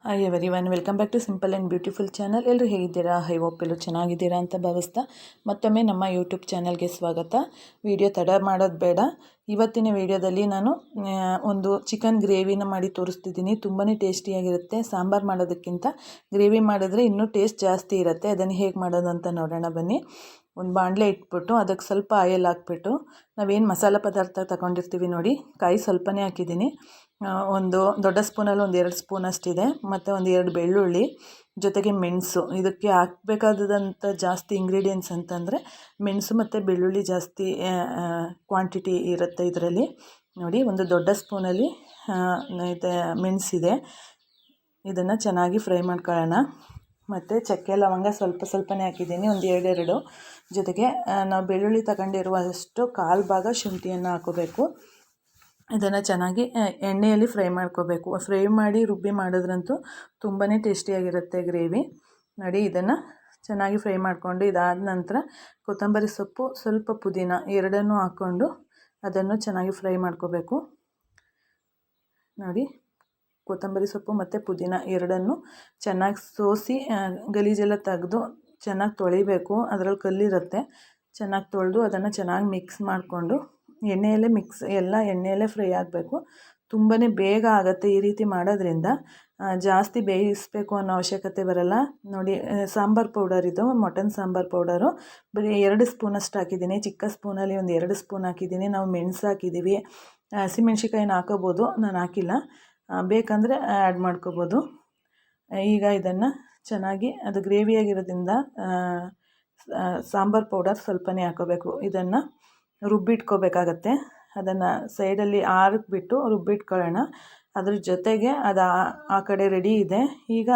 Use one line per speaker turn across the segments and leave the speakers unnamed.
Hi everyone, welcome back to simple and beautiful channel. ಎಲ್ಲರೂ ಹೇಗಿದ್ದೀರಾ? I hope ಎಲ್ಲರೂ ಚೆನ್ನಾಗಿದ್ದೀರಾ ಅಂತ ಭಾವಿಸ್ತಾ ಮತ್ತೊಮ್ಮೆ ನಮ್ಮ ಯೂಟ್ಯೂಬ್ ಚಾನಲ್ಗೆ ಸ್ವಾಗತ. ವಿಡಿಯೋ ತಡ ಮಾಡೋದು ಬೇಡ. ಇವತ್ತಿನ ವಿಡಿಯೋದಲ್ಲಿ ನಾನು ಒಂದು ಚಿಕನ್ ಗ್ರೇವಿನ ಮಾಡಿ ತೋರಿಸ್ತಿದ್ದೀನಿ. ತುಂಬಾ ಟೇಸ್ಟಿಯಾಗಿರುತ್ತೆ. ಸಾಂಬಾರು ಮಾಡೋದಕ್ಕಿಂತ ಗ್ರೇವಿ ಮಾಡಿದ್ರೆ ಇನ್ನೂ ಟೇಸ್ಟ್ ಜಾಸ್ತಿ ಇರುತ್ತೆ. ಅದನ್ನು ಹೇಗೆ ಮಾಡೋದು ಅಂತ ನೋಡೋಣ ಬನ್ನಿ. ಒಂದು ಬಾಣಲೆ ಇಟ್ಬಿಟ್ಟು ಅದಕ್ಕೆ ಸ್ವಲ್ಪ ಆಯಿಲ್ ಹಾಕ್ಬಿಟ್ಟು ನಾವೇನು ಮಸಾಲ ಪದಾರ್ಥ ತಗೊಂಡಿರ್ತೀವಿ ನೋಡಿ, ಕಾಯಿ ಸ್ವಲ್ಪನೇ ಹಾಕಿದ್ದೀನಿ. ಒಂದು ದೊಡ್ಡ ಸ್ಪೂನಲ್ಲಿ ಒಂದು 2 ಸ್ಪೂನ್ ಅಷ್ಟಿದೆ. ಮತ್ತು ಒಂದು 2 ಬೆಳ್ಳುಳ್ಳಿ, ಜೊತೆಗೆ ಮೆಣಸು. ಇದಕ್ಕೆ ಹಾಕಬೇಕಾದಂಥ ಜಾಸ್ತಿ ಇಂಗ್ರೀಡಿಯೆಂಟ್ಸ್ ಅಂತಂದರೆ ಮೆಣಸು ಮತ್ತು ಬೆಳ್ಳುಳ್ಳಿ ಜಾಸ್ತಿ ಕ್ವಾಂಟಿಟಿ ಇರುತ್ತೆ ಇದರಲ್ಲಿ. ನೋಡಿ, ಒಂದು ದೊಡ್ಡ ಸ್ಪೂನಲ್ಲಿ ಇದು ಮೆಣಸಿದೆ. ಇದನ್ನು ಚೆನ್ನಾಗಿ ಫ್ರೈ ಮಾಡ್ಕೊಳ್ಳೋಣ. ಮತ್ತು ಚಕ್ಕೆ ಲವಂಗ ಸ್ವಲ್ಪನೇ ಹಾಕಿದ್ದೀನಿ, ಒಂದು 2 ಜೊತೆಗೆ ನಾವು ಬೆಳ್ಳುಳ್ಳಿ ತಗೊಂಡಿರುವಷ್ಟು 1/4 ಭಾಗ ಶುಂಠಿಯನ್ನು ಹಾಕೋಬೇಕು. ಇದನ್ನು ಚೆನ್ನಾಗಿ ಎಣ್ಣೆಯಲ್ಲಿ ಫ್ರೈ ಮಾಡ್ಕೋಬೇಕು. ಫ್ರೈ ಮಾಡಿ ರುಬ್ಬಿ ಮಾಡಿದ್ರಂತೂ ತುಂಬಾ ಟೇಸ್ಟಿಯಾಗಿರುತ್ತೆ ಗ್ರೇವಿ. ನೋಡಿ, ಇದನ್ನು ಚೆನ್ನಾಗಿ ಫ್ರೈ ಮಾಡಿಕೊಂಡು ಇದಾದ ನಂತರ ಕೊತ್ತಂಬರಿ ಸೊಪ್ಪು, ಸ್ವಲ್ಪ ಪುದೀನ ಎರಡನ್ನೂ ಹಾಕ್ಕೊಂಡು ಅದನ್ನು ಚೆನ್ನಾಗಿ ಫ್ರೈ ಮಾಡ್ಕೋಬೇಕು. ನೋಡಿ, ಕೊತ್ತಂಬರಿ ಸೊಪ್ಪು ಮತ್ತು ಪುದೀನ ಎರಡನ್ನೂ ಚೆನ್ನಾಗಿ ಸೋಸಿ ಗಲೀಜೆಲ್ಲ ತೆಗೆದು ಚೆನ್ನಾಗಿ ತೊಳಿಬೇಕು. ಅದರಲ್ಲಿ ಕಲ್ಲಿರುತ್ತೆ. ಚೆನ್ನಾಗಿ ತೊಳೆದು ಅದನ್ನು ಚೆನ್ನಾಗಿ ಮಿಕ್ಸ್ ಮಾಡಿಕೊಂಡು ಎಣ್ಣೆಯಲ್ಲೇ ಫ್ರೈ ಆಗಬೇಕು. ತುಂಬಾ ಬೇಗ ಆಗುತ್ತೆ ಈ ರೀತಿ ಮಾಡೋದ್ರಿಂದ. ಜಾಸ್ತಿ ಬೇಯಿಸಬೇಕು ಅನ್ನೋ ಅವಶ್ಯಕತೆ ಬರಲ್ಲ. ನೋಡಿ, ಸಾಂಬಾರು ಪೌಡರ್ ಇದು, ಮಟನ್ ಸಾಂಬಾರು ಪೌಡರು ಬರೀ 2 ಸ್ಪೂನಷ್ಟು ಹಾಕಿದ್ದೀನಿ. ಚಿಕ್ಕ ಸ್ಪೂನಲ್ಲಿ ಒಂದು 2 ಸ್ಪೂನ್ ಹಾಕಿದ್ದೀನಿ. ನಾವು ಮೆಣಸು ಹಾಕಿದ್ದೀವಿ, ಹಸಿಮೆಣ್ಸಿಕಾಯಿನ ಹಾಕೋಬೋದು, ನಾನು ಹಾಕಿಲ್ಲ. ಬೇಕಂದರೆ ಆ್ಯಡ್ ಮಾಡ್ಕೋಬೋದು. ಈಗ ಇದನ್ನು ಚೆನ್ನಾಗಿ, ಅದು ಗ್ರೇವಿಯಾಗಿರೋದ್ರಿಂದ ಸಾಂಬಾರು ಪೌಡರ್ ಸ್ವಲ್ಪನೇ ಹಾಕೋಬೇಕು. ಇದನ್ನು ರುಬ್ಬಿಟ್ಕೋಬೇಕಾಗತ್ತೆ. ಅದನ್ನು ಸೈಡಲ್ಲಿ ಆರಿಸ್ಬಿಟ್ಟು ರುಬ್ಬಿಟ್ಕೊಳ್ಳೋಣ. ಅದ್ರ ಜೊತೆಗೆ ಅದು ಆ ಕಡೆ ರೆಡಿ ಇದೆ. ಈಗ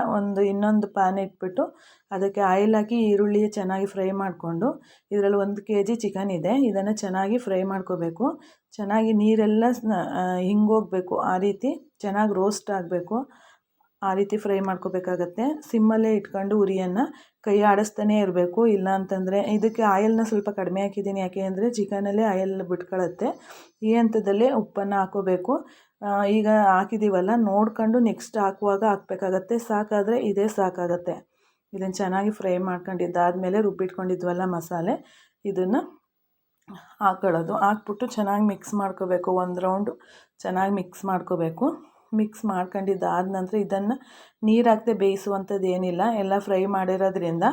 ಇನ್ನೊಂದು ಪ್ಯಾನ್ ಇಟ್ಬಿಟ್ಟು ಅದಕ್ಕೆ ಆಯಿಲ್ ಹಾಕಿ ಈರುಳ್ಳಿ ಚೆನ್ನಾಗಿ ಫ್ರೈ ಮಾಡಿಕೊಂಡು, ಇದರಲ್ಲಿ 1 kg ಚಿಕನ್ ಇದೆ. ಇದನ್ನು ಚೆನ್ನಾಗಿ ಫ್ರೈ ಮಾಡ್ಕೋಬೇಕು. ಚೆನ್ನಾಗಿ ನೀರೆಲ್ಲ ಹಿಂಗೋಗಬೇಕು. ಆ ರೀತಿ ಚೆನ್ನಾಗಿ ರೋಸ್ಟ್ ಆಗಬೇಕು. ಆ ರೀತಿ ಫ್ರೈ ಮಾಡ್ಕೋಬೇಕಾಗತ್ತೆ. ಸಿಮ್ಮಲ್ಲೇ ಇಟ್ಕೊಂಡು ಉರಿಯನ್ನು ಕೈ ಆಡಿಸ್ತಾನೇ ಇರಬೇಕು. ಇಲ್ಲ ಅಂತಂದರೆ ಇದಕ್ಕೆ ಆಯಿಲ್ನ ಸ್ವಲ್ಪ ಕಡಿಮೆ ಹಾಕಿದ್ದೀನಿ. ಯಾಕೆ ಅಂದರೆ ಚಿಕನಲ್ಲೇ ಆಯಿಲ್ ಬಿಟ್ಕೊಳ್ಳುತ್ತೆ. ಈ ಹಂತದಲ್ಲೇ ಉಪ್ಪನ್ನು ಹಾಕೋಬೇಕು. ಈಗ ಹಾಕಿದ್ದೀವಲ್ಲ, ನೋಡ್ಕೊಂಡು ನೆಕ್ಸ್ಟ್ ಹಾಕುವಾಗ ಹಾಕಬೇಕಾಗತ್ತೆ. ಸಾಕಾದರೆ ಇದೇ ಸಾಕಾಗತ್ತೆ. ಇದನ್ನು ಚೆನ್ನಾಗಿ ಫ್ರೈ ಮಾಡ್ಕೊಂಡಿದ್ದಾದಮೇಲೆ ರುಬ್ಬಿಟ್ಕೊಂಡಿದ್ವಲ್ಲ ಮಸಾಲೆ, ಇದನ್ನು ಹಾಕ್ಕೊಳ್ಳೋದು. ಹಾಕ್ಬಿಟ್ಟು ಚೆನ್ನಾಗಿ ಮಿಕ್ಸ್ ಮಾಡ್ಕೋಬೇಕು. 1 ರೌಂಡು ಚೆನ್ನಾಗಿ ಮಿಕ್ಸ್ ಮಾಡ್ಕೋಬೇಕು. ಮಿಕ್ಸ್ ಮಾಡ್ಕೊಂಡಿದ್ದಾದ ನಂತರ ಇದನ್ನು ನೀರು ಹಾಕದೆ ಬೇಯಿಸುವಂಥದ್ದು ಏನಿಲ್ಲ. ಎಲ್ಲ ಫ್ರೈ ಮಾಡಿರೋದ್ರಿಂದ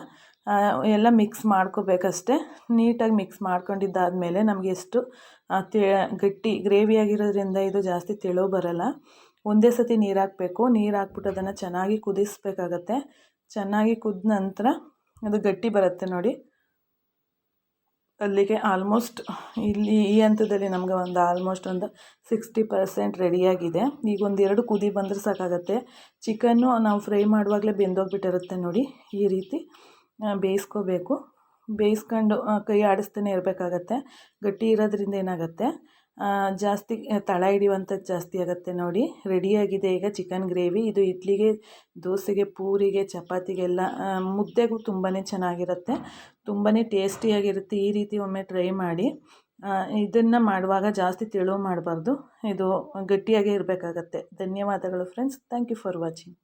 ಎಲ್ಲ ಮಿಕ್ಸ್ ಮಾಡ್ಕೋಬೇಕಷ್ಟೆ. ನೀಟಾಗಿ ಮಿಕ್ಸ್ ಮಾಡ್ಕೊಂಡಿದ್ದಾದಮೇಲೆ ನಮಗೆ ಎಷ್ಟು ಗಟ್ಟಿ ಗ್ರೇವಿಯಾಗಿರೋದ್ರಿಂದ ಇದು ಜಾಸ್ತಿ ತೆಳು ಬರಲ್ಲ. ಒಂದೇ ಸತಿ ನೀರು ಹಾಕಬೇಕು. ನೀರು ಹಾಕ್ಬಿಟ್ಟು ಅದನ್ನು ಚೆನ್ನಾಗಿ ಕುದಿಸ್ಬೇಕಾಗತ್ತೆ. ಚೆನ್ನಾಗಿ ಕುದ್ದ ನಂತರ ಅದು ಗಟ್ಟಿ ಬರುತ್ತೆ ನೋಡಿ. ಅಲ್ಲಿಗೆ ಆಲ್ಮೋಸ್ಟ್ ಈ ಹಂತದಲ್ಲಿ ನಮಗೆ ಆಲ್ಮೋಸ್ಟ್ ಒಂದು 60% ರೆಡಿಯಾಗಿದೆ. ಈಗ 1-2 ಕುದಿ ಬಂದರೆ ಸಾಕಾಗತ್ತೆ. ಚಿಕನ್ನು ನಾವು ಫ್ರೈ ಮಾಡುವಾಗಲೇ ಬೆಂದೋಗ್ಬಿಟ್ಟಿರುತ್ತೆ ನೋಡಿ. ಈ ರೀತಿ ಬೇಯಿಸ್ಕೋಬೇಕು. ಬೇಯಿಸ್ಕೊಂಡು ಕೈ ಆಡಿಸ್ತಾನೆ ಇರಬೇಕಾಗತ್ತೆ. ಗಟ್ಟಿ ಇರೋದ್ರಿಂದ ಏನಾಗುತ್ತೆ, ಜಾಸ್ತಿ ತಳ ಹಿಡಿಯುವಂಥದ್ದು ಜಾಸ್ತಿ ಆಗುತ್ತೆ. ನೋಡಿ, ರೆಡಿಯಾಗಿದೆ ಈಗ ಚಿಕನ್ ಗ್ರೇವಿ. ಇದು ಇಡ್ಲಿಗೆ, ದೋಸೆಗೆ, ಪೂರಿಗೆ, ಚಪಾತಿಗೆಲ್ಲ, ಮುದ್ದೆಗೂ ತುಂಬಾ ಚೆನ್ನಾಗಿರುತ್ತೆ. ತುಂಬಾ ಟೇಸ್ಟಿಯಾಗಿರುತ್ತೆ. ಈ ರೀತಿ ಒಮ್ಮೆ ಟ್ರೈ ಮಾಡಿ. ಇದನ್ನು ಮಾಡುವಾಗ ಜಾಸ್ತಿ ತೆಳು ಮಾಡಬಾರ್ದು. ಇದು ಗಟ್ಟಿಯಾಗೇ ಇರಬೇಕಾಗತ್ತೆ. ಧನ್ಯವಾದಗಳು friends. Thank you for watching.